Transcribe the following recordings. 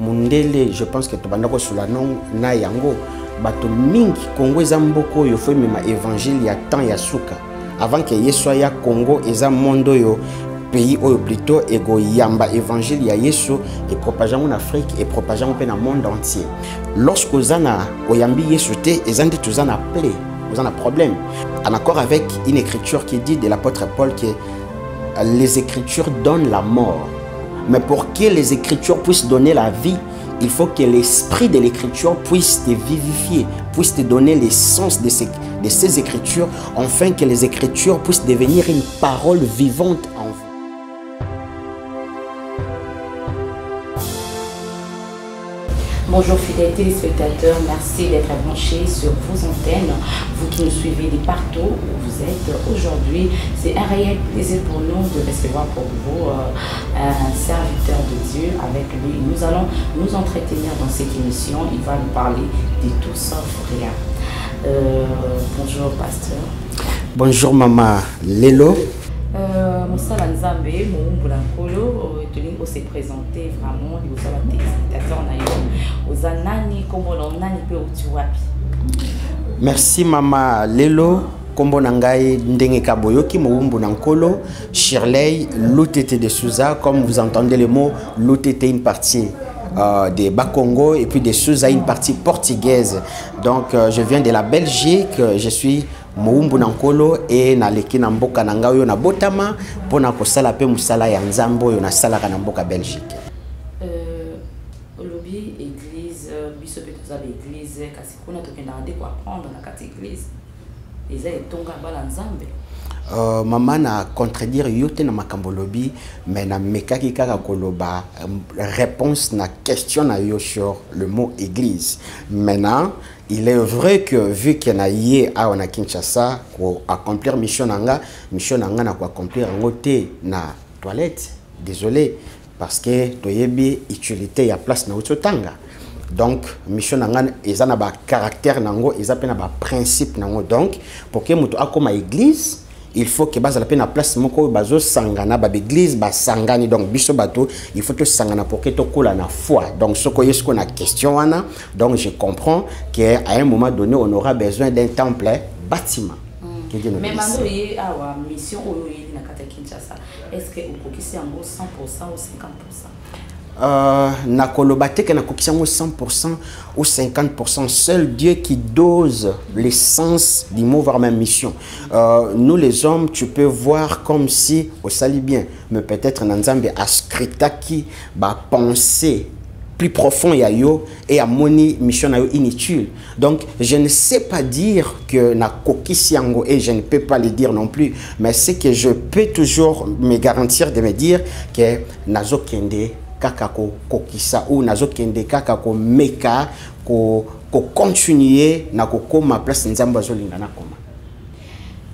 mundele je pense que tobandako sula non na yango bato mingi Congo eza mboko yo foi mema évangile ya temps ya suka avant que Yesu ya Congo eza mondo yo pays oyo plutôt ego yamba évangile ya Yesu et propager en Afrique et propager en le monde entier. Lorsque ozana oyambi Yesu te ezandi tozana plaie, ozana problème. En accord avec une écriture qui dit de l'apôtre Paul que les écritures donnent la mort. Mais pour que les écritures puissent donner la vie, il faut que l'esprit de l'écriture puisse te vivifier, puisse te donner l'essence de ces écritures, afin que les écritures puissent devenir une parole vivante en vous. Bonjour fidèles téléspectateurs, merci d'être branchés sur vos antennes. Vous qui nous suivez de partout où vous êtes aujourd'hui, c'est un réel plaisir pour nous de recevoir pour vous un serviteur de Dieu. Avec lui, nous allons nous entretenir dans cette émission. Il va nous parler de tout sauf rien. Bonjour pasteur. Bonjour maman Lelo. Moussala Nzambe, Moumbula Nkolo, on s'est présenté vraiment, il y a des téléspectateurs, aux anani, comme on a merci maman Lelo, kombo nangai ndenge kaboyoki Moumbu Nankolo, Shirley, Loutete de Souza, comme vous entendez le mot, Loutete une partie de Bakongo et puis de Souza une partie portugaise. Donc je viens de la Belgique, je suis Moumbu Nankolo et na leki na mboka na ngai yo na botama pona ko sala pe musala ya nzambo yo na sala ka na mboka Belgique. Lobby église biso pe toza l'église kasi kuna tokenda ande ko apprendre na kati église. Eza etonga bala nzambe. Maman na contredire yote na makambo lobi mais na mekaki kaka koloba réponse na question na yo sur le mot église. Maintenant il est vrai que vu qu'il y a yé à Kinshasa pour accomplir mission na na ko accomplir ngote na toilette, désolé parce que toyebi utilité ya place na utotanga. Donc mission nanga ezana ba caractère nango ezapena ba principe nango. Donc pour que muto akoma église il faut que base la peine à place moko bazo sangana ba église ba sangani donc biso bato il faut que sangana pour que to kola na foi. Donc ce que est-ce qu'on a question wana donc je comprends qu'à un moment donné on aura besoin d'un temple bâtiment. Mais maintenant y a une mission au na kata Kinshasa. Est-ce que vous kokisi en 100% ou 50%? Na kolobate que na kokisiango 100% ou 50%, seul Dieu qui dose l'essence du mot vers ma mission. Nous les hommes, tu peux voir comme si au sali bien, mais peut-être nanzambe askrita qui ba penser plus profond ya yo et à moni mission na yo inutile. Donc je ne sais pas dire que na kokisiango et je ne peux pas le dire non plus, mais c'est que je peux toujours me garantir de me dire que nazo kende kakako kokisa ou nazo kende kakako meka ko continuer na kokoma place nzambo azolinga na koma.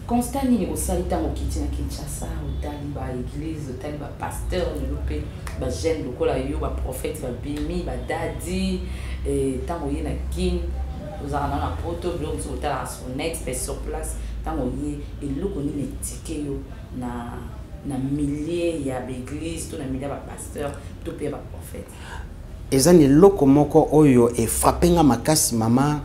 Constat ni osalita mokiti na Kinshasa otali ba église otali ba pasteur lope ba jeune lokola yo ba prophète ba bimi ba dadi tango ye na kin ozana na poto blog otala son expert sur place tango ye eloko ni netike yo na milliers ya l'église, tout na milliers ba pasteur, tout pe ba prophète. Ezani loko moko oyo e frappenga makasi mama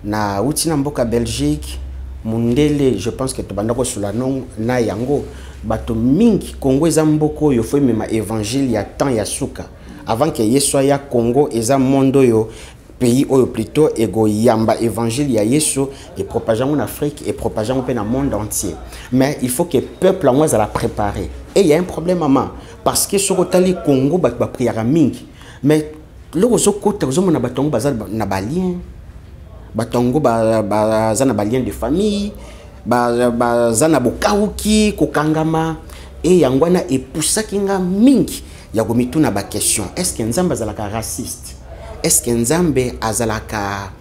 na utina mboka Belgique mundele je pense que tobandako sula non na yango bato mingi Congo eza mboko oyo foi mema évangile ya temps ya suka avant que Yesu ya Congo eza mondo yo pays oyo plutôt ego yamba évangile ya Yesu et propager en Afrique et propager en le monde entier. Mais il faut que le peuple en la préparer. Et il y a un problème maman parce que sur le Congo ba prière mingi mais le zo côté zo na batongo bazal na balien batongo bazana balien de famille bazana bokauki kokangama et yangwana et poussa kinga mingi ya gomituna ba question est-ce que nzamba zalaka raciste? Est-ce que Nzambe azalaka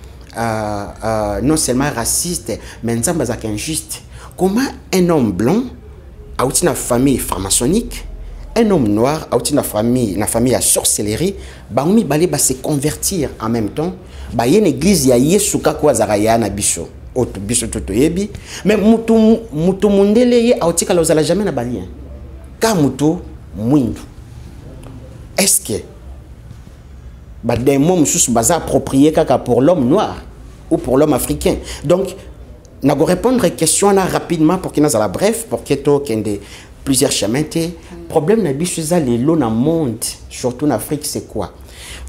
non seulement raciste, mais Nzambe azalaka injuste? Comment un homme blanc a eu une famille pharmaçonnique, un homme noir a eu une famille à sorcellerie, baoumi balé ba se convertir en même temps, ba y une église ya Yesu kako azaraya na biso, auto biso toto yebi, mais mutu mundele ye a utika la ozala jamais na balien. Ka mutu mwindu. Est-ce que des mots sous basa approprié pour l'homme noir ou pour l'homme africain. Donc n'a go répondre à question là rapidement pour qu'il la bref pour que to kende plusieurs chemins. Problème na biso za lelo na monde surtout en Afrique c'est quoi?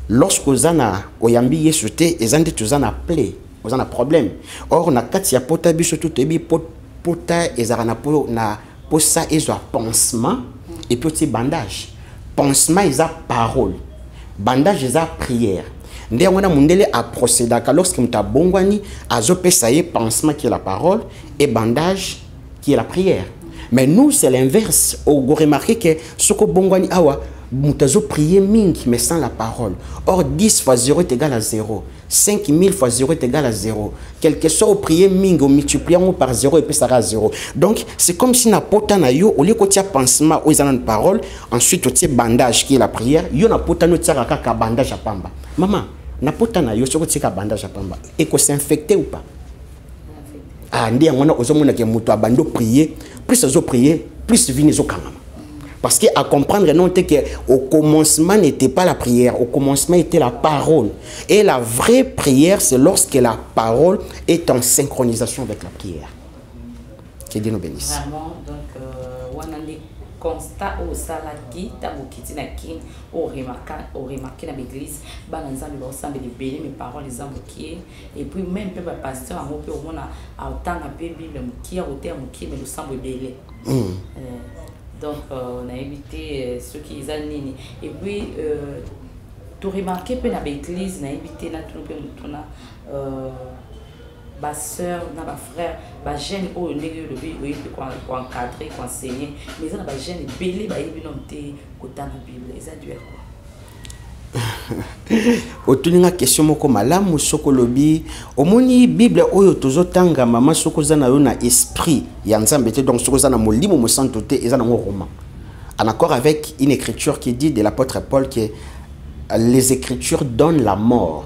Lorsque vous ana oyambi yesote ezande tuzana plaie, vous ana problème. Or na kati ya pota biso tout ebi pota ezara po na posa ezo pansement et petit bandage. Pansement eza parole. Bandage eza prière. Ndé on a mundele a procéder lorsque muta bongwani azo pesaye pansement qui est la parole et bandage qui est la prière. Mais nous c'est l'inverse. Au go remarquer que ce que bongwani awa mutazo prier mingi mais sans la parole. Or 10 fois 0 est égal à 0. 5000 fois 0 est égal à 0. Quelque soit au prier mingi, au multipliant par 0 et puis ça sera 0. Donc c'est comme si na pota na yo au lieu que tu as pansement ou une parole, ensuite tu as bandage qui est la prière, yo na pota no tia ka bandage à pamba. Maman, na pota na yo soko tia bandage à pamba. Et que c'est infecté ou pas? Ah, ndi ngona ozomona ke muto abando prier, plus azo prier, plus vini zo kangama. Parce qu'à comprendre, non, qu'au commencement n'était pas la prière, au commencement était la parole. Et la vraie prière, c'est lorsque la parole est en synchronisation avec la prière. Que Dieu nous bénisse. Vraiment, donc, on a des constats au salaki, au kiti na kin, au remarqué dans l'église, bananza le ensemble de bénis mes paroles les ambokier et puis même peu pasteur à mon peu au monde à autant à Bible qui a au terme qui mais le semble belé. Donc, on a évité ceux qui ont nini. Et puis, tout remarquer que dans l'église, on a évité ma soeur, ma frère, ma jeune, au négo, le but, pour encadrer, pour enseigner. Mais on a ma jeune, belé, bah, il y a une côté de la Bible. Et ça doit être quoi? Otuninga question moko malamu soko lobi omoni Bible oyo tozotanga mama soko za na yo na esprit ya Nzambe te donc soko za na molimo mo santo te eza na ngo roman en accord avec une écriture qui dit de l'apôtre Paul que les écritures donnent la mort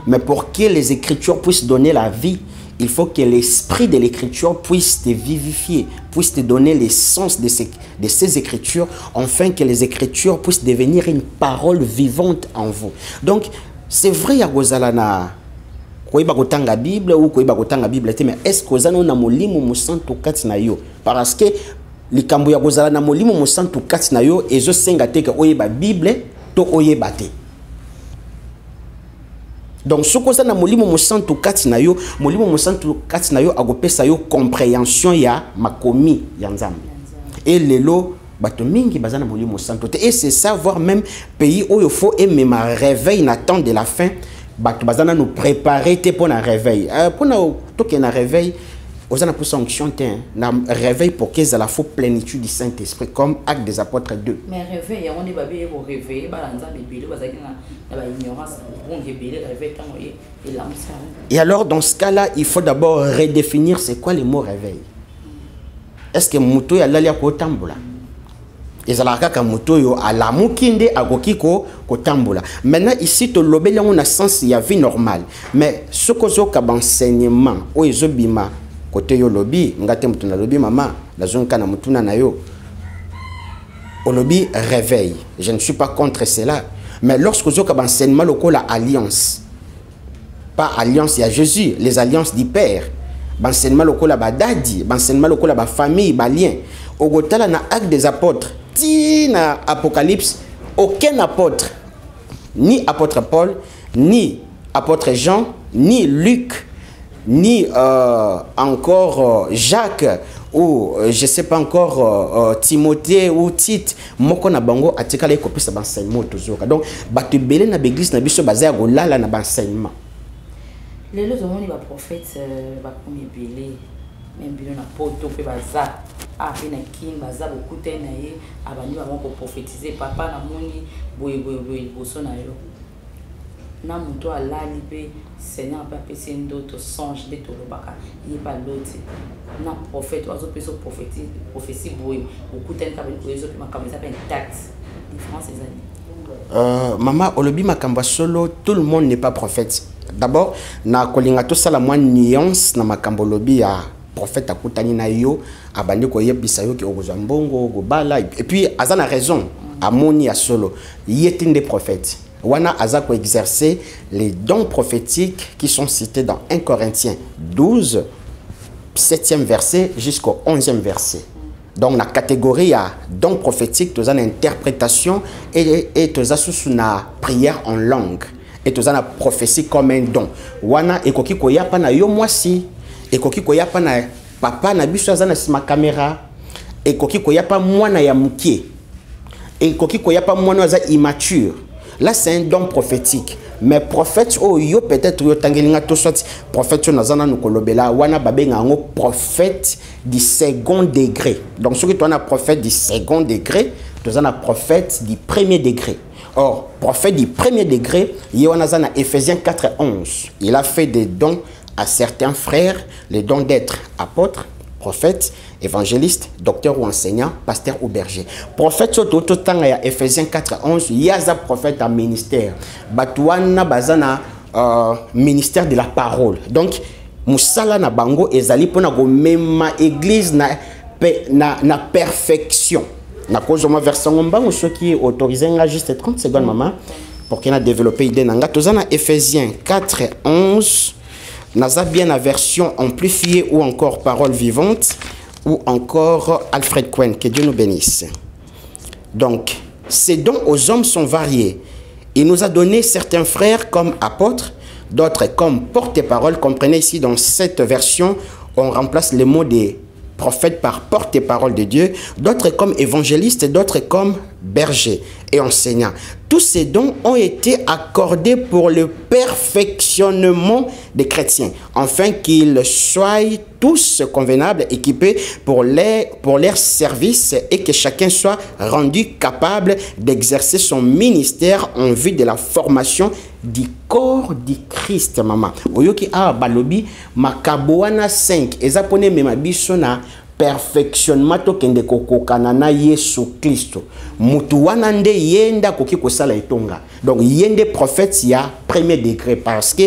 mais pour que les écritures puissent donner la vie il faut que l'esprit de l'écriture puisse te vivifier, puisse te donner l'essence de ces écritures, afin que les écritures puissent devenir une parole vivante en vous. Donc, c'est vrai, à Gozalana, la Bible ou la Bible, mais est-ce que vous avez un molimo musanto katinayo? Parce que les Kambuya Gozalana molimo musanto katinayo et je sais que la Bible, to oyebate. Donc, ce que na molimo musantu katina yo, molimo musantu katina yo agopesa yo compréhension ya makomi ya Nzambe. Et lelo bato mingi bazana molimo musantu te. Et c'est ça voir même pays où il faut aimer ma réveil n'attend de la fin. Bato bazana nous préparer te pour na réveil. Pour na to ke na réveil, ozana pour sanction te na réveil pour qu'ils aient la faux plénitude du Saint-Esprit comme Actes des Apôtres 2. Mais réveil, on est babé pour réveiller, balanza bébé, bazaki na ignorance, bon réveiller réveil tant et l'âme. Et alors dans ce cas-là, il faut d'abord redéfinir c'est quoi le mot réveil. Est-ce que muto ya lali ko tambola? Ezalaka ka muto yo ala mukinde agokiko ko tambola. Maintenant ici to lobeli on a sens ya vie normale. Mais ce que zo ka enseignement o ezobima côté yo lobby ngate mutuna lobby mama la zone kana mutuna na yo au lobby réveil je ne suis pas contre cela mais lorsque zo ka enseignement lokola alliance pas alliance ya Jésus les alliances du père enseignement lokola ba dadi enseignement lokola ba famille ba lien au gotala na Actes des Apôtres ti na Apocalypse aucun apôtre ni apôtre Paul ni apôtre Jean ni Luc ni encore Jacques ou je sais pas encore Timothée ou Tite moko na bango atikala ekopesa enseignement toujours donc bato belé na l'église na biso bazaya golala na enseignement les autres monde ba prophète ba premier belé même bilo na poto pe baza a pe na king baza beaucoup te na ye abani ba moko prophétiser papa na moni boye boso na yo na muto alali pe Seigneur pas péché d'autres songes de tout le baka il pas l'autre na prophète oiseau peut prophétie boy beaucoup de temps avec les autres comme ça intact différence les amis maman olobi makamba solo tout le monde n'est pas prophète d'abord na kolinga to sala moins nuance na makambo lobi ya prophète akutani na yo abandi ko yebisa yo ki okozambongo gobala et puis azana raison amoni ya solo yetinde prophète wana azako exercer les dons prophétiques qui sont cités dans 1 Corinthiens 12, 7e verset jusqu'au 11e verset. Donc la catégorie a dons prophétiques, tu as une interprétation et tu as une prière en langue. Et tu as une prophétie comme un don. Wana ekoki koya pa na yo mwasi, ekoki koya pa na papa na biso azana sima caméra, ekoki koya pa mwana ya mukie, ekoki koya pa mwana aza immature. Là c'est un don prophétique. Mais prophète oh yo peut-être yo tangelinga to soit prophète nazana nukolobela wana babenga ngo prophète du second degré. Donc ce que tu as un prophète du second degré, tu as un prophète du premier degré. Or prophète du premier degré, Yohanazana Ephésiens 4:11. Il a fait des dons à certains frères, les dons d'être apôtre, prophète, évangéliste, docteur ou enseignant, pasteur ou berger. Prophète surtout tant à Ephésiens 4:11, il y a un prophète à ministère. Batouana bazana ministère de la parole. Donc musala na bango ezali pona go mema église na perfection. Na cause de ma version ngombango ce qui est autorisé nga juste 30 secondes maman pour qu'il a développé idée nanga tozana Ephésiens 4:11. Naza bien la version amplifiée ou encore parole vivante ou encore Alfred Cohen, que Dieu nous bénisse. Donc, ces dons aux hommes sont variés. Il nous a donné certains frères comme apôtres, d'autres comme porte-parole. Comprenez ici dans cette version, on remplace les mots des prophètes par porte-parole de Dieu, d'autres comme évangélistes, d'autres comme bergers et enseignants. Tous ces dons ont été accordés pour le perfectionnement des chrétiens, afin qu'ils soient tous convenables, équipés pour leur service et que chacun soit rendu capable d'exercer son ministère en vue de la formation du corps du Christ, maman. Oyoki a balobi makaboana 5 ezapone memabiso na perfectionnement tokende kokokana na Yesu Kristo. Mutu wana nde yenda koki kosala etonga. Donc yende prophète ya premier degré parce que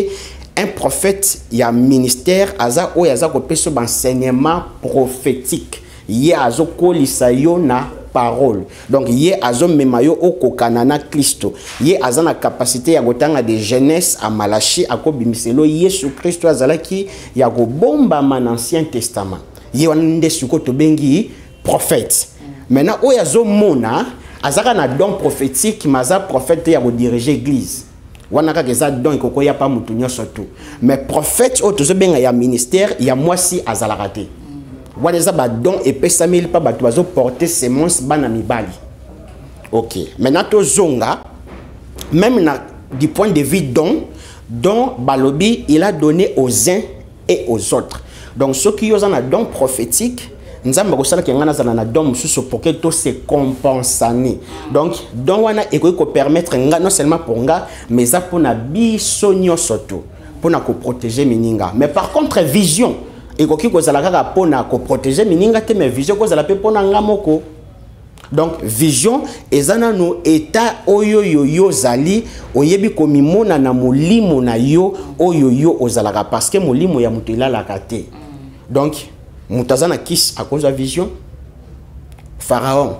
un prophète ya ministère aza o yaza ko peso enseignement prophétique. Ye azo kolisa yo na parole. Donc ye azo memayo o kokana na Kristo. Ye aza na capacité ya gotanga de Genèse à Malachi akobimiselo Yesu Kristo azalaki ya go bomba man Ancien Testament. Yewande sukoto bengi prophète. Maintenant oyazo mona azaka na don prophétique maza prophète ya ko diriger église. Wana ka keza don ikoko ya pa mutu nyoso tu. Mais prophète o tozo benga ya ministère ya mwasi azalaka te. Wana za ba don epesami pa bato bazo porter semence bana mibali. OK. Maintenant to zonga même na du point de vue don balobi il a donné aux uns et aux autres. Donc ceux qui ont un don prophétique, nous avons un don pour que tout se compense. Donc don wana eko permettre non seulement pour nga mais ça pour na bisonyo surtout pour na ko protéger mininga. Mais par contre vision eko ki ko zala kaka pour na ko protéger mininga te mais vision ko zala pe pour na ngamoko. Donc vision ezana no état oyo yo zali oyebi komimona na molimo na yo oyo ozalaka parce que molimo ya mutu la kate. Donc mutazana kis à cause de la vision Pharaon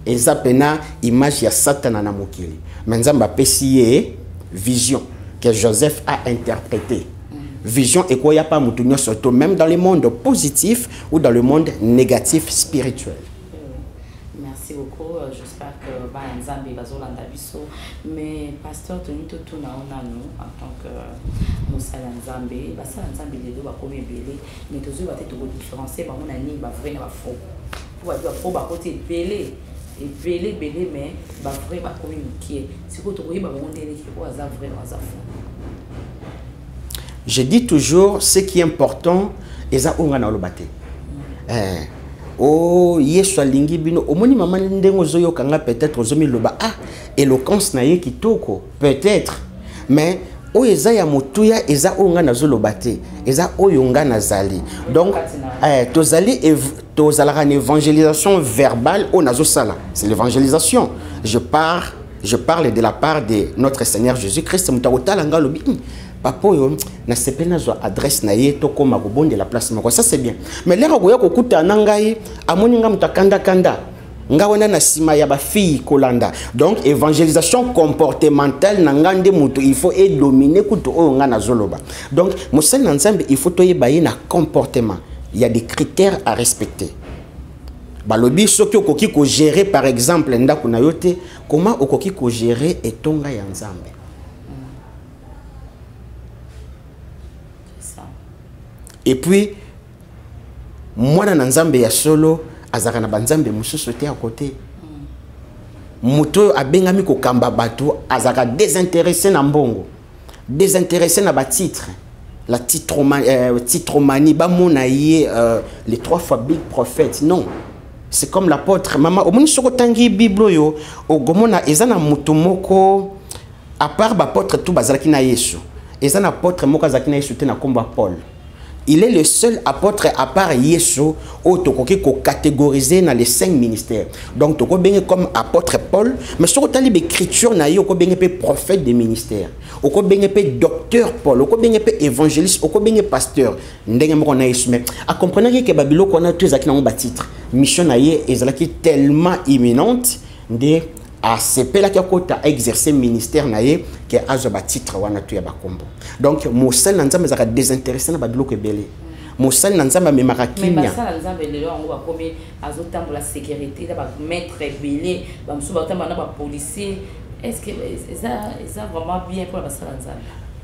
ezapena image ya Satan na mokili. Menzamba pesiye vision que Joseph a interprété. Vision et quoi y a pas mutu surtout même dans le monde positif ou dans le monde négatif spirituel. Merci beaucoup. J'espère que Nzambe bazolanda biso. Mais pasteur Tony Totuna onano en tant que Moussala Nzambe, basala Nzambe les deux ba comme belé, mais tous va être différencier ba mon ani ba vrai na ba faux. Pour ba faux ba côté belé et belé mais ba vrai ba comme qui est. C'est quoi to ba mon ndele qui ko za vrai na za faux. Je dis toujours ce qui est important eza onga na lobate. Oh yesu alingi bino omoni mama ndengo zoyo kanga peut-être ozomi loba éloquence na ye kitoko peut-être mais o eza ya motuya eza onga na zolobate eza oyonga na zali donc tozalaka une évangélisation verbale o nazo sala c'est l'évangélisation je parle de la part de notre Seigneur Jésus-Christ mutakotala nga lobi papa yo na sepena zo adresse na ye to koma ko bonde la place mako ça c'est bien mais lero ko ya ko kuta na ngai amoni nga mutakanda kanda nga wana na sima ya ba fille kolanda. Donc évangélisation comportementale na ngande mutu il faut et dominer kutu o nga na zoloba. Donc mosali na nzambe il faut toyeba ye na comportement. Il y a des critères à respecter. Balobi soki okoki ko gérer par exemple ndako na yote, comment okoki ko gérer etonga ya nzambe. Et puis mwana na nzambe ya solo azaka na banzambe mususu te à côté. Muto abengami ko kamba bato azaka désintéressé na mbongo, désintéressé na ba titre. La titromanie, les 3 fois big prophètes, non. C'est comme l'apôtre, maman, au moins soko tangi Bible yo, au gomona ezana mutumoko, à part l'apôtre tout bazalaki na Yesu. Ezana apôtre moko zaki na Yesu te na komba Paul. Il est le seul apôtre à part Yesu au tokoki ko catégorisé dans les 5 ministères. Donc toko bengi comme apôtre Paul, mais sur tali l'écriture na yo ko bengi pe prophète des ministères. Oko bengi pe docteur Paul, oko bengi pe évangéliste, oko bengi pasteur. Ndenge moko na Yesu mais à comprendre que babilo ko na tous zaki na ba titre. Mission na ye ezalaki tellement imminente de à CP la kota exercer ministère na ye que azoba titre wana tu ya bakombo. Donc mosal nzambe zaka désintéressé na babilo ko belé. Mosal nzambe me marakimia. Mais mosal nzambe lelo ngo ba komi azotambo la sécurité da ba maître belé, ba msu ba tamba na ba policier. Est-ce que ça vraiment bien pour la mosal nzambe?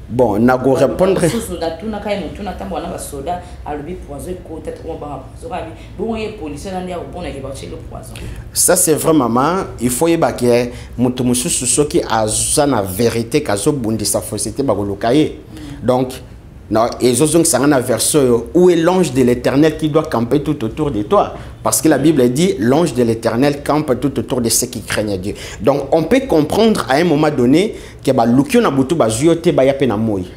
Bon, na go répondre. Ça c'est vraiment maman, il faut y baquer mutu mususu soki aza na vérité kazo bundi sa société bagolokaye. Donc non, et Zozong Sangana verset où est l'ange de l'Éternel qui doit camper tout autour de toi. Parce que la Bible dit l'ange de l'Éternel campe tout autour de ceux qui craignent Dieu. Donc on peut comprendre à un moment donné que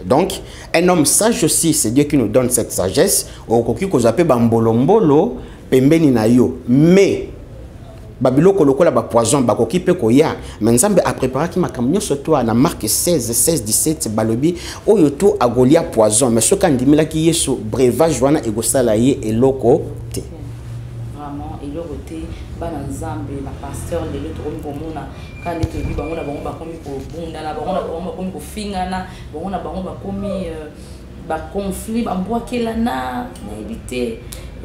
donc un homme sage aussi, c'est Dieu qui nous donne cette sagesse. Mais babilo kolokola ba poison ba kokipe koya mais nzambe a préparé ki makamnyo surtout na Marc 16-17 balobi oyo to agolia poison mais soka ndimela ki Yesu breuvage wana egosala ye eloko te vraiment eloko te bana nzambe na pasteur de l'autre komona quand les tebi bango na bango ba komi ko bunda na bango na bango komi ko fingana bango na bango ba komi ba conflit ba mbwakela na éviter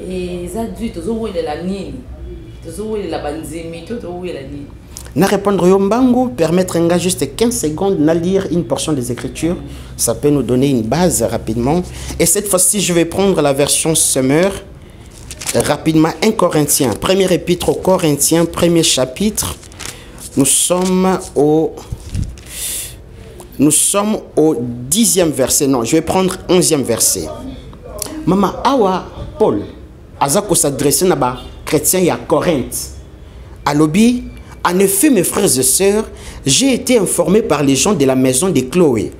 et ça dû toujours la nini. Na répondre yombango, permettre un gars juste 15 secondes à lire une portion des Écritures, ça peut nous donner une base rapidement. Et cette fois-ci, je vais prendre la version Summer rapidement. 1 Corinthiens, premier épître aux Corinthiens, premier chapitre. Nous sommes au 10e verset. Non, je vais prendre 11e verset. Maman awa Paul azako s'adresser naba chrétiens à Corinthe. À Lobi, en effet, mes frères et sœurs, j'ai été informé par les gens de la maison de Chloé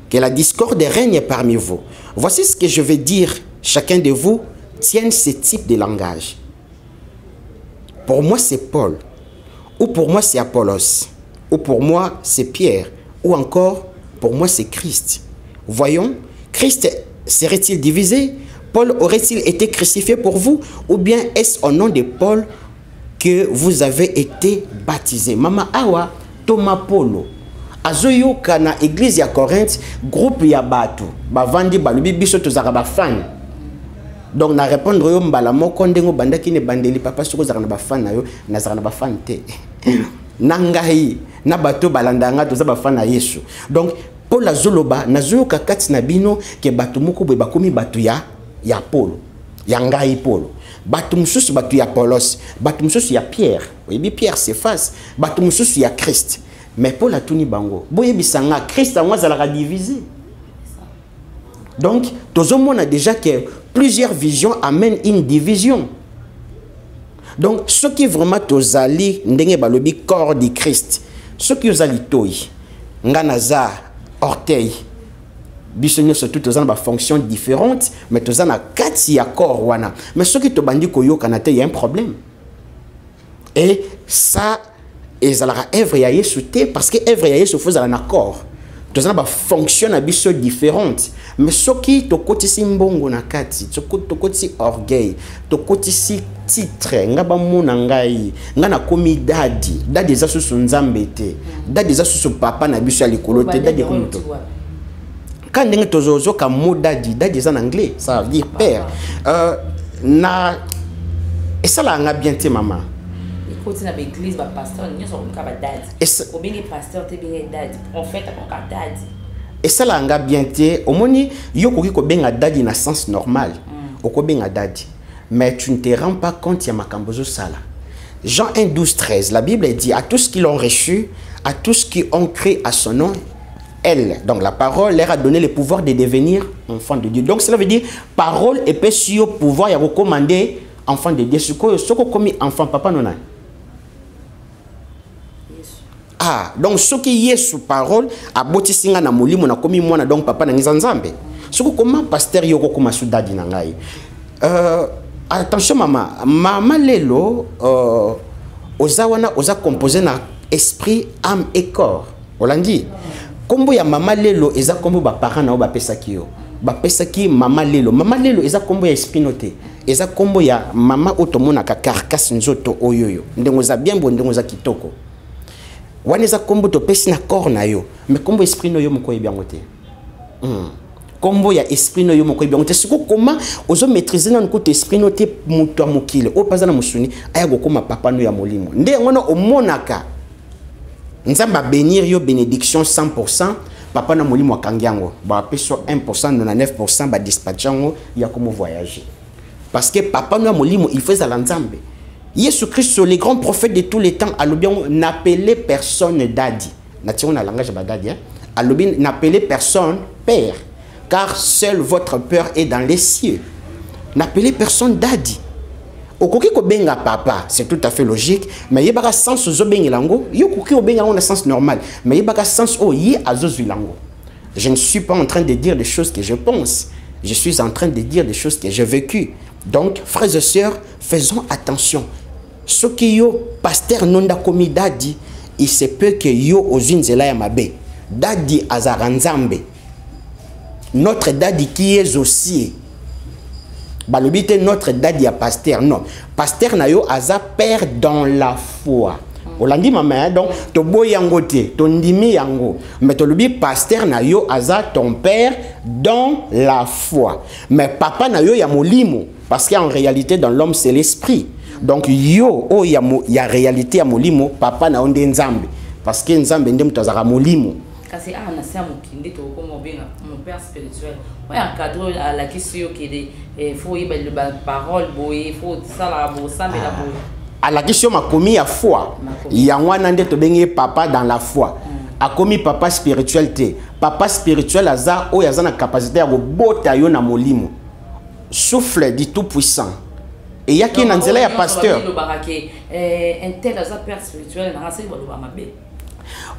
que la discorde règne parmi vous. Voici ce que je vais dire. Chacun de vous tienne ce type de langage. Pour moi, c'est Paul. Ou pour moi, c'est Apollos. Ou pour moi, c'est Pierre. Ou encore, pour moi, c'est Christ. Voyons, Christ serait-il divisé? Paul aurait-il été crucifié pour vous? Ou bien est-ce au nom de Paul que vous avez été baptisé? Mama awa Thomas Polo azoyo kana église ya Corinthe groupe ya batu bavandi balubi biso tozaka ba fan. Donc na répondre yo mbala moko ndengo bandaki ne bandeli papa soko zaka na ba fan na yo na zaka na ba fan te. Nangai na bato balandanga toza ba fan na Yesu. Donc Paul azoloba nazoyo kakati na bino ke batu moko boye bakomi batu ya Paul, ya ngai Paul. Batu mususu batu ya Apollos, batu mususu ya Pierre. Oyebi Pierre s'efface, batu mususu ya Christ. Mais Paul a tuni bango. Boye bisanga Christ en zalaka divisé. Donc, tozomona déjà que plusieurs visions amènent une division. Donc, ce qui vraiment tozali ndenge balobi corps du Christ, ce qui ozali toy, nganaza orteil. Bisogno surtout tous en fonction différente mais tous en a quatre ya corps wana mais ce qui te bandi koyo kanate il y a un problème et ça ezalaka œuvre ya Yesu te parce que œuvre ya Yesu faut un accord tozana ba fonction na biso différente mais soki tokotisi mbongo na kati tokotisi orgueil tokotisi titre nga ba mona ngai nga na komi dadi eza susu nzambe te dadi eza susu papa na biso ya likolo te dadi komuto quand ndenge tozozo ka mo dadi eza en anglais ça veut dire père na et ça la nga bien te maman na l'église ba pasteur ni so ka ba dadi o bingi pasteur te bingi dadi prophète ko ka dadi et ça la nga bien te omoni yo ko ko benga dadi na sens normal o ko benga dadi mais tu ne te rends pas compte ya makambozo sala. Jean 1 12 13 la Bible dit à tous qui l'ont reçu à tous qui ont cru à son nom elle donc la parole leur a donné le pouvoir de devenir enfants de Dieu donc cela veut dire parole et pesio pouvoir ya recommander enfant de Dieu soko komi enfant papa nona. Ah, donc ce qui est sous parole, a boti singa na molimo na komi mwana donc papa na nzambe. Soko comment pasteur yoko koma sudadi na ngai. Attention mama lelo ozawana oza composé na esprit, âme et corps. Olandi. Kombo ya mama lelo eza kombo ba parents na ba pesaki yo. Ba pesaki mama lelo eza kombo ya esprit noté. Eza kombo ya mama otomona ka carcasse nzoto oyoyo. Ndengo za bien bo ndengo za kitoko. Waneza kombo to pesi na corps na yo mais kombo esprit no yo moko yebiango te kombo ya esprit no yo moko yebiango te siko comment ozo maîtriser na nkoto esprit no te muto mokile o paza na musuni aya gokoma papa no ya molimo nde ngono omonaka nzamba bénir yo bénédiction 100% papa na molimo akangiango ba peso 1% 99% ba dispatchango ya komo voyager parce que papa no ya molimo il fait à nzambe. Jésus-Christ, le grand prophète de tous les temps, n'appelait personne daddy. On a langage daddy. N'appelait personne père, car seul votre père est dans les cieux. N'appelez personne daddy. Okoki ko benga papa, c'est tout à fait logique, mais il y a sens zo benga lango, yo koki ko benga on a sens normal, mais il y a sens o yi azozu lango. Je ne suis pas en train de dire des choses que je pense, je suis en train de dire des choses que j'ai vécues. Donc, frères et sœurs, faisons attention. Ce qui yo pasteur nonda komi dadi, il se peut que yo ozinzela ya mabe. Dadi azaranzambe. Notre dadi qui est aussi. Balobite notre dadi ya pasteur non. Pasteur na yo aza père dans la foi. Olandi mama donc to boyango te, to ndimi yango. Mais to lobi pasteur na yo aza ton père dans la foi. Mais papa na yo ya molimo parce qu'en réalité dans l'homme c'est l'esprit. Donc yo oh ya réalité ya molimo papa na onde nzambe parce que nzambe ndem tozaka molimo. Kasi na sia mokinde to ko mo benga mon père spirituel. Ouais encadre à la question qui est faut y le parole boye faut ça la bo ça mais la boye. À la question ma commis ya foi. Yangwana nde to bengi papa dans la foi. A commis papa spirituel te. Papa spirituel aza o yaza na capacité ya bota yo na molimo. Souffle du tout puissant. Et il y a qui est là, pasteur. Un tel père spirituel,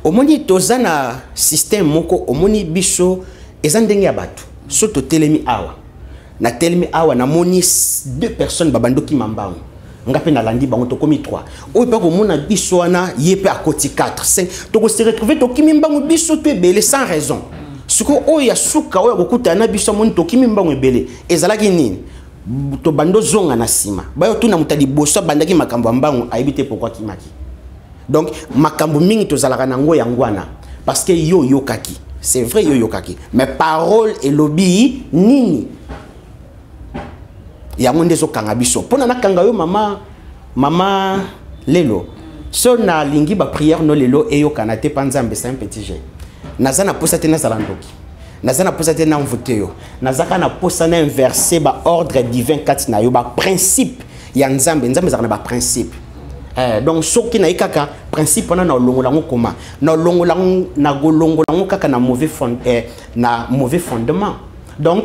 au moni tozana système moko au moni biso ezandenge ya batu soto telemi awa na telemi awa na moni 2 personnes babandoki mambango ngape na landi bango to komi 3 o pa ko mona biso wana yepe akoti 4 5 to ko se retrouver to kimi mbango biso to ebele sans raison suko o ya suka o ya kokuta na biso moni to kimi mbango ebele ezalaki nini to bando zonga na sima bayo tuna mutali boso bandaki makambo mbango ayibite pourquoi kimaki. Donc makambo mingi tozalaka nango yangwana parce que yo yokaki c'est vrai yo yokaki mais parole et lobby nini yango ndezo kanga biso pona na kanga yo mama lelo so na lingi ba prière no lelo e yo kanate panzambe c'est un petit jet nazana posa te nazala ndoki nazana posa te na mvote yo nazaka na posa na inverser ba ordre divin kat na yo ba principe ya nzambe zakana ba principe. Donc ce qui n'a pas principe na longolango koma na longolango na golongolango kaka na mauvais fondement. Donc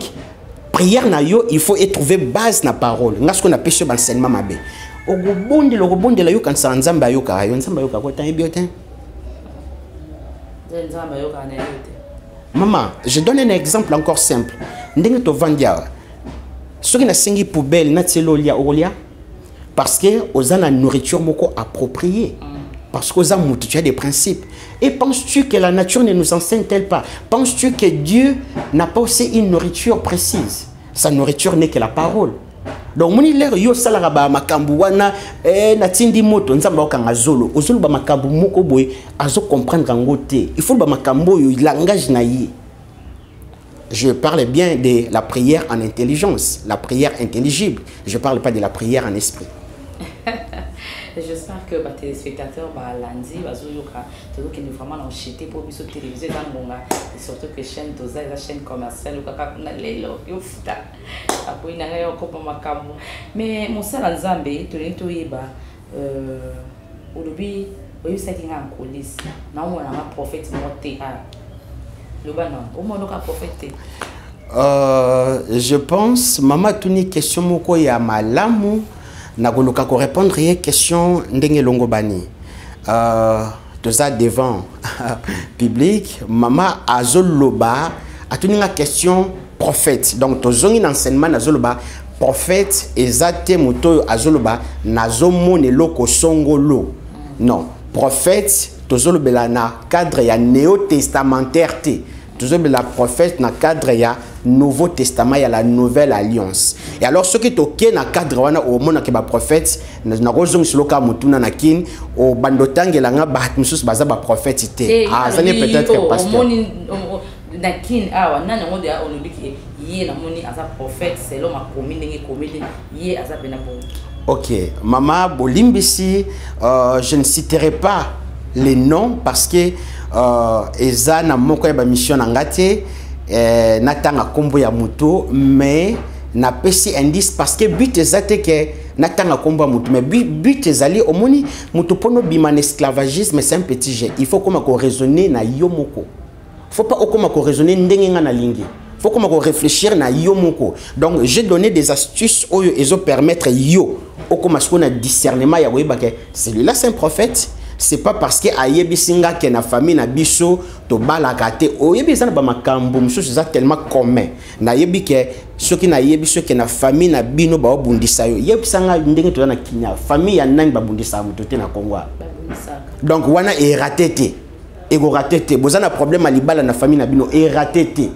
prière na yo il faut trouver base na parole nga ce qu'on appelle sur enseignement mabe ogobondi la yo kan sa nzamba yo ka yo nzamba yo ka ko tan biotin nzamba yo ka na yote. Maman, je donne un exemple encore simple. Ndenge to vandia ce qui na singi poubelle na tselo lia olia parce que aux la nourriture moko appropriée. Parce qu'aux amours, tu as des principes. Et penses-tu que la nature ne nous enseigne-t-elle pas? Penses-tu que Dieu n'a pas aussi une nourriture précise? Sa nourriture n'est que la parole. Donc, mon ilère, yo salaraba makambu wana na tindi moto nzamba okanga zolo. Ozolo ba makambu moko boy azo comprendre ngote. Il faut ba makambu yo langage na yi. Je parle bien de la prière en intelligence, la prière intelligible. Je ne parle pas de la prière en esprit. J'espère que les téléspectateurs, lundi, qui est vraiment encheté pour sur téléviser et surtout que chaîne Doza, la chaîne commerciale, mais mon seul Nzambe, tu es tout yeba, aujourd'hui, oui, c'est qu'il y a un coulisse, non, on a un prophète monté à le banon, au moins on a un prophète. Je pense, maman, tu n'es question moko ya malamu. Nagoluka ko répondre à une question ndenge longo bani. Toza devant public, maman azoloba a tenu une question prophète. Donc tozongi l'enseignement azoloba prophète ezate moto azoloba nazomone loko songolo. Non, prophète tozolobela na cadre ya néo-testamentaire te. Tozolobela prophète na cadre ya Nouveau Testament, il y a la Nouvelle Alliance. Et alors, ce qui est OK dans le cadre au monde qui est prophète, nous avons sur le cas Mutuna Nakin, au Bandotang et la Bahatmusus Baza prophète. Ah, ça n'est peut-être pas pasteur. Nakin, ah, on a un mot on dit qu'il y a un prophète, c'est l'homme à commune, il y a un OK. Maman Bolimbisi, je ne citerai pas les noms parce que Eza na moko ya mission ngate. Natanga kombo ya muto mais na pesi indice parce que but ezate que natanga kombo ya muto mais but ezali omoni muto pono biman esclavagisme c'est un petit jet. Il faut comment ko raisonner na yomoko. Faut pas comment ko raisonner ndenge nga na lingi. Faut comment ko réfléchir na yomoko. Donc j'ai donné des astuces oyo ezo permettre yo o comment ce qu'on a discernement ya weba que celui-là c'est un prophète. C'est pas parce que ayebi singa que na famille na biso to balakate oyebi ça na ba makambo mususu za tellement commun na yebi que ceux qui na yebi ceux qui na famille na bino ba obundisa yo yebi sanga ndenge to na kinya famille ya nani ba bundisa muto te na Congo donc wana e ratete e go ratete bozana problème alibala na famille na bino e ratete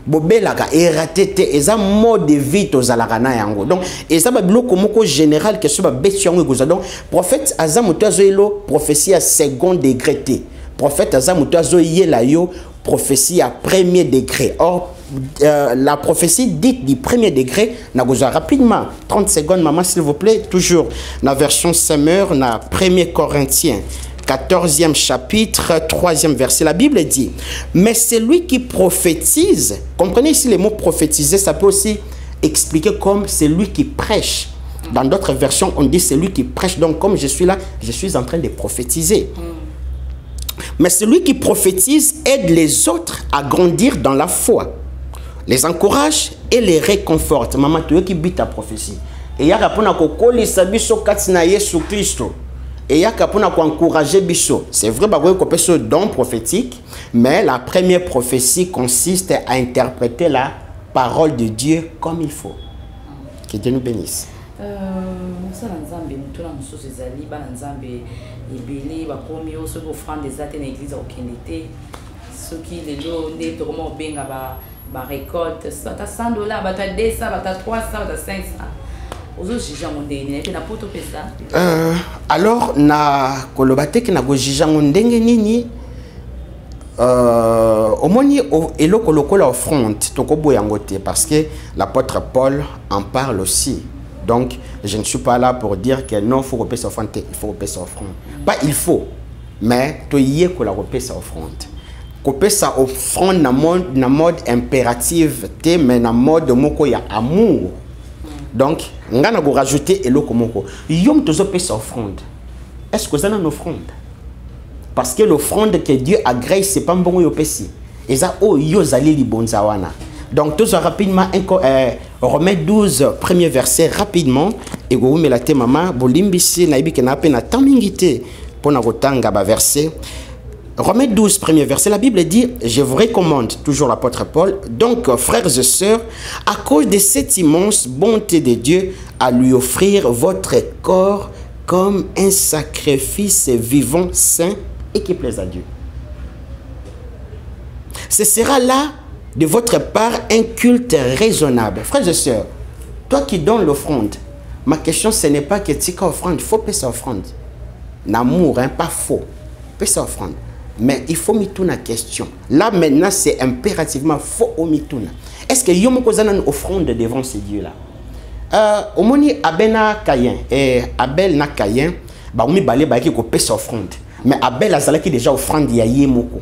bobelaka e ratete eza mode de vie tozalaka na yango donc eza ba biloko moko général que so ba beti yango goza donc prophète azamuto azoyelo prophétie à second degré te prophète azamuto azoyela yo prophétie à premier degré. Or la prophétie dite du premier degré na goza rapidement 30 secondes maman s'il vous plaît toujours la version Semeur na 1er Corinthiens 14e chapitre, 3e verset. La Bible dit, mais celui qui prophétise, comprenez ici les mots prophétiser, ça peut aussi expliquer comme celui qui prêche. Dans d'autres versions, on dit celui qui prêche. Donc, comme je suis là, je suis en train de prophétiser. Mais celui qui prophétise aide les autres à grandir dans la foi, les encourage et les réconforte. Maman, tu es qui bite ta prophétie. Et il y a un kokoli sabiso katina Yesu Christo. Et il y a pour encourager biso. C'est vrai que c'est un don prophétique, mais la première prophétie consiste à interpréter la parole de Dieu comme il faut. Que Dieu nous bénisse. Alors na kolobate ki na go jijango ndenge nini omoni eloko lokola offrande tokobo yango te parce que l'apôtre Paul en parle aussi. Donc je ne suis pas là pour dire que non faut repasser offrande, il faut repasser offrande. Pas il faut, mais to yé ko la repasser offrande. Repasser offrande na mode impérative te mais na mode moko ya amour. Donc, on va rajouter eloko moko. Yom tozo pesa offrande. Est-ce que vous avez une offrande? Parce que l'offrande que Dieu agrée, c'est pas bon yo pesi. Et ça oh yo zali li bonzawana. Donc tous rapidement Romains 12 premier verset rapidement et go me la te mama bolimbisi na ibi ke na pena tamingité pour na rotanga ba verset. Romains 12, premier verset, la Bible dit, je vous recommande, toujours l'apôtre Paul, donc frères et sœurs, à cause de cette immense bonté de Dieu, à lui offrir votre corps comme un sacrifice vivant, saint et qui plaise à Dieu. Ce sera là, de votre part, un culte raisonnable. Frères et sœurs, toi qui donnes l'offrande, ma question, ce n'est pas que tu as offrande, il faut payer sa offrande. L'amour, hein, pas faux. Payer sa offrande. Mais il faut mettre une question. Là, maintenant, c'est impérativement faux au mituna. Est-ce que vous avez une offrande devant ces dieux-là? Au moment Abel na Caïn et Abel na Caïn, bah on balé bah qui paie sa offrande. Mais Abel a zalaki déjà offrande ya yemoko,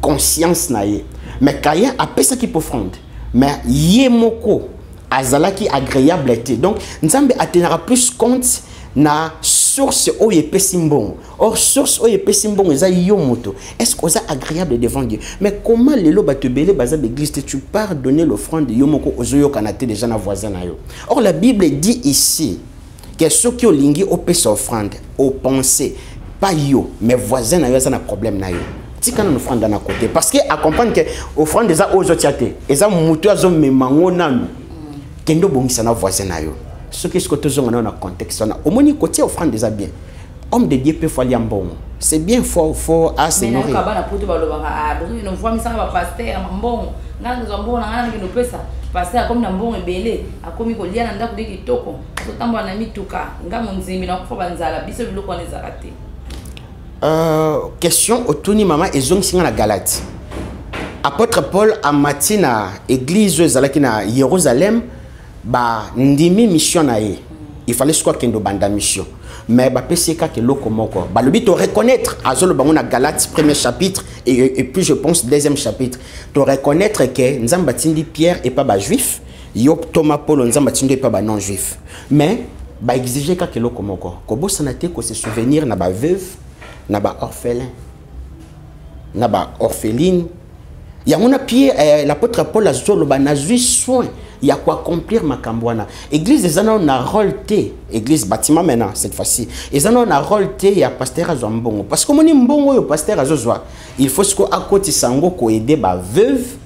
conscience na ye. Mais Caïn a payé ça qui peut offrande. Mais yemoko a zalaki agréable été. Donc Nzambe attenera plus compte na source où il pèse simbon. Or source où il pèse simbon eza yomoto. Est-ce que c'est agréable devant Dieu? Mais comment les loba te belé baza d'église tu pars donner l'offrande de yomoko aux oyo kanate déjà na voisin na yo. Or la Bible dit ici que ceux qui ont lingi au pèse offrande, au pensée, pas yo, mais voisin na yo ça na problème na yo. Si quand on offrande dans côté parce que à comprendre que offrande déjà aux autres tiate, eza mutu azo memango nanu. Kendo bongisa na voisin na yo. Ce qui est ce que tu as dans le contexte, au moins côté offrande déjà bien. Homme de Dieu peut faire un bon. C'est bien fort assez nourrir. Mais on voit ça pasteur bon. Pasteur comme na bon ebele akomi ko lia na ndako de kitoko. Totamba na mituka ngamo nzimi na kufa banzala biso biloko na zakate. Question otuni mama ezong singa na Galate. Apôtre Paul a matina église zalaki na Jérusalem. Ba ndimi mission na ye. Il fallait soit kendo banda mission. Mais ba peseka ke lokomoko. Ba le but de reconnaître azolo bango na Galates premier chapitre et puis je pense deuxième chapitre. De reconnaître que nzamba tindi Pierre et pas ba juif, yo Thomas Paul nzamba tindi et pas ba non juif. Mais ba exiger ka ke lokomoko. Ko bo sanate ko se souvenir na ba veuve, na ba orphelin, na ba orpheline. Il y a mon Pierre l'apôtre Paul azolo ba na juif soin. Il y a quoi accomplir ma cambouana. Église des années on a rôleté. Église bâtiment maintenant cette fois-ci. Les années on a rôleté. Il y a pasteur à Zambongo. Parce que mon imbongo yo pasteur à Zozwa. Il faut ce qu'on à côté sango ko aider ba veuve,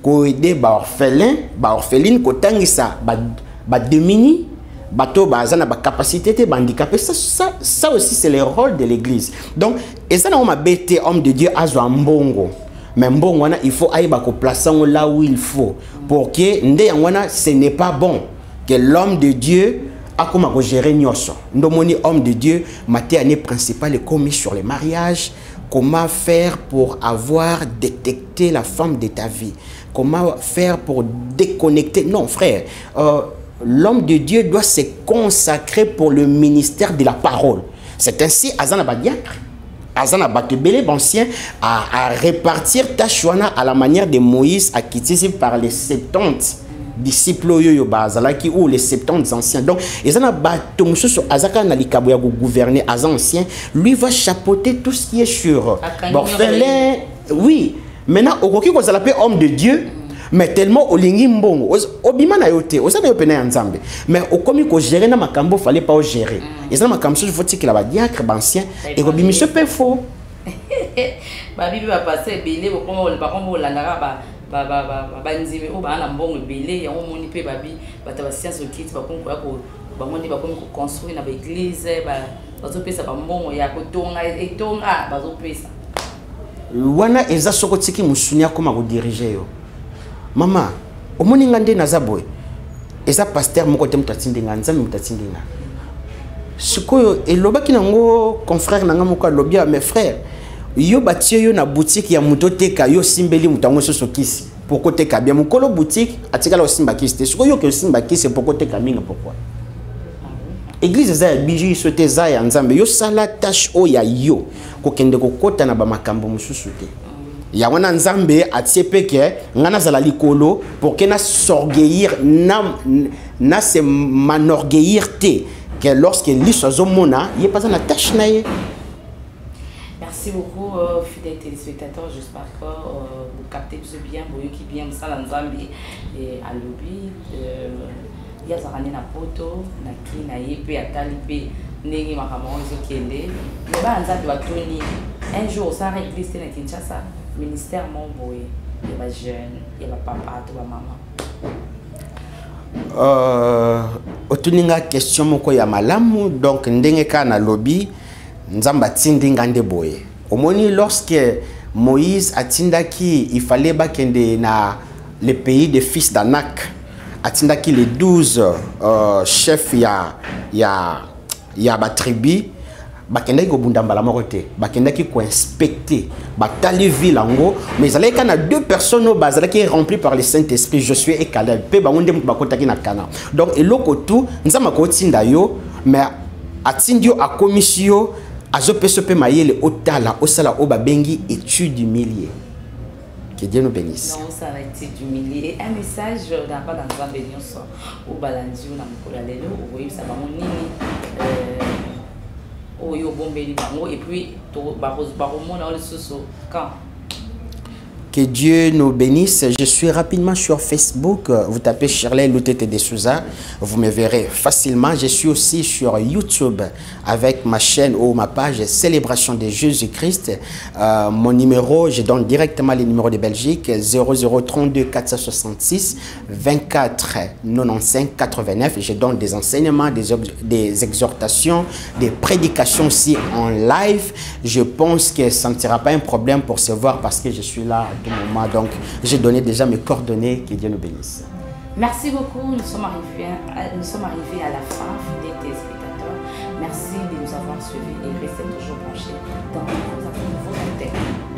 ko aider ba orphelin, ba orpheline, ko tangisa ba demini, bato ba zana ba capacité te ba handicapé. Ça aussi c'est le rôle de l'église. Donc les années on m'a bêté homme de Dieu à Zambongo. Mais bon, il faut aller placer là où il faut. Pour que ce n'est pas bon que l'homme de Dieu a comme gérer nyoso. Ndomoni homme de Dieu, ma année principale est commis sur le mariage. Comment faire pour avoir détecté la femme de ta vie? Comment faire pour déconnecter? Non, frère. L'homme de Dieu doit se consacrer pour le ministère de la parole. C'est ainsi Azana Badiakre. Azana Batebele ancien à répartir Tachouana à la manière de Moïse à quitter par les 70 disciples qui ou les 70 anciens. Donc, Azana Batomso sur Azaka Nalikaboya gouverner Azan ancien, lui va chapeauter tout ce qui est sur Borfelin. Oui, maintenant au Roki qu'on s'appelle homme de Dieu. Mais tellement au lingi mbongo obima na yote osana yo pena nzambe mais au komi ko gérer na makambo fallait pas gérer et ça makambo je faut que la diacre ancien et obimi se peut faux ba bibi ba passer belé ko mo landara ba nzime o ba na mbongo belé ya moni pe babi ba ta science au kit ba konko ya ko ba moni ba komi ko construire na ba église ba zo pesa ba mbongo ya ko tonga etonga ba zo pesa wana eza soko tiki musunya koma ko diriger yo. Maman, au moment où on a zaboy, et ça pasteur mon côté mutatinde nganza mutatinde na. Sikoyo eloba ki nango confrère nanga moka lobia mes frères. Yo batio yo na boutique ya mutoteka yo simbeli mutango soso kisi. Pourquoi teka bien mukolo boutique atika la simba kisi. Sikoyo ke simba kisi pourquoi teka minga pourquoi? Église za biji sote za ya nzambe yo sala tâche o ya yo ko kende ko kota na ba makambo mususu te. Ya wana nzambe atiepeke ngana zala likolo pour que na s'orgueillir na se manorgueillir te que lorsque l'issue zomona il pas na tâche na ye. Merci beaucoup fidèles téléspectateurs, j'espère que vous captez bien vous qui bien ça nzambe et à lobby ya zakane na poto na ki na ye pe atali pe ndenge makambo ezokende mais ba nzambe batoni un jour ça régliste na Kinshasa ministère mon boy et les jeunes et les papa et la maman. otuninga question moko ya malamu donc ndenge ka na lobby nzamba tindi ngande boye omoni lorsque Moïse atindaki il fallait bakende na le pays des fils d'Anak atindaki les 12 chefs ya ba tribu bakendaki ko bunda mbala moko te bakendaki ko inspecter batali ville ango mais ils allaient kana deux personnes au bazala qui est rempli par le Saint-Esprit Josué et Caleb pe bango ndem bakotaki na Kana donc eloko tout nzama ko tinda yo mais atindio a commission azo pesope mayele otala osala o babengi étude du millier. Que Dieu nous bénisse. Non, ça va être d'humilier. Un message dans un bénion au balandi ou dans le colalelo, vous voyez, ça va mon nini. Au yo bombé et puis, baromon dans le sous quand. Que Dieu nous bénisse. Je suis rapidement sur Facebook. Vous tapez Shirley Lutete de Souza. Vous me verrez facilement. Je suis aussi sur YouTube avec ma chaîne ou ma page Célébration de Jésus-Christ. Mon numéro, je donne directement le numéro de Belgique 0032 466 24 95 89. Je donne des enseignements, des exhortations, des prédications aussi en live. Je pense que ça ne sera pas un problème pour se voir parce que je suis là. Moment. Donc, j'ai donné déjà mes coordonnées. Que Dieu nous bénisse. Merci beaucoup. Nous sommes arrivés à la fin, fidèles téléspectateurs. Merci de nous avoir suivis et restez toujours branchés dans vos antennes.